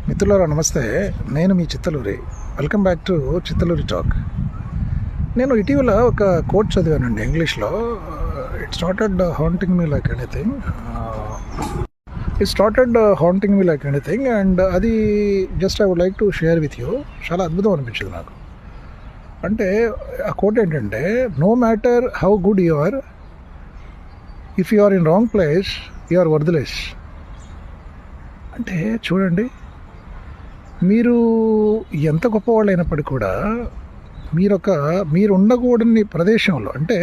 మిత్రులారా నమస్తే, నేను మీ Chittaluri. Welcome back to Chittaluri talk. నేను ఇటీవల ఒక కోట్ చదివానండి ఇంగ్లీష్లో. It started haunting me like anything and అది just I would like to share with you. చాలా అద్భుతం అనిపించింది నాకు. అంటే ఆ కోట్ ఏంటంటే, no matter how good you are, if you are in wrong place you are worthless. అంటే చూడండి, మీరు ఎంత గొప్పవాళ్ళు అయినప్పటికీ కూడా మీరు ఉండకూడని ప్రదేశంలో, అంటే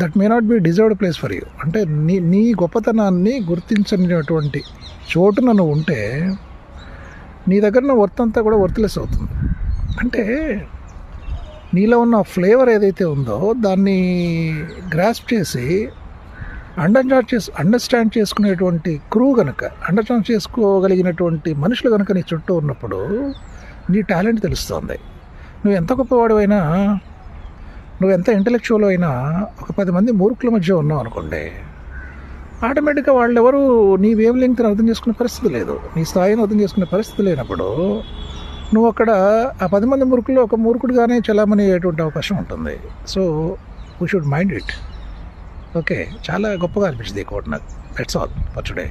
that may not be deserved place for you, అంటే నీ గొప్పతనాన్ని గుర్తించనిటువంటి చోటున నువ్వు ఉంటే నీ దగ్గర ఉన్న వర్త్ అంతా కూడా వర్త్లెస్ అవుతుంది. అంటే నీలో ఉన్న ఫ్లేవర్ ఏదైతే ఉందో దాన్ని గ్రాస్ప్ చేసి అండర్స్టాండ్ చేసుకునేటువంటి అండర్స్టాండ్ చేసుకోగలిగినటువంటి మనుషులు కనుక నీ చుట్టూ ఉన్నప్పుడు నీ టాలెంట్ తెలుస్తుంది. నువ్వు ఎంత గొప్పవాడు అయినా, నువ్వు ఎంత ఇంటలెక్చువల్ అయినా, ఒక 10 మంది మూర్ఖుల మధ్య ఉన్నావు అనుకోండి, ఆటోమేటిక్గా వాళ్ళెవరూ నీ వేవ్ లెంగ్త్ని అర్థం చేసుకునే పరిస్థితి లేదు, నీ స్థాయిని అర్థం చేసుకునే పరిస్థితి లేనప్పుడు నువ్వు అక్కడ ఆ 10 మంది మూర్ఖుల్లో ఒక మూర్ఖుడిగానే చలామణి అయ్యేటువంటి అవకాశం ఉంటుంది. So we should mind it. Okay, చాలా గొప్పగా అనిపించింది ఈ కోట్ నాకు. That's all for today.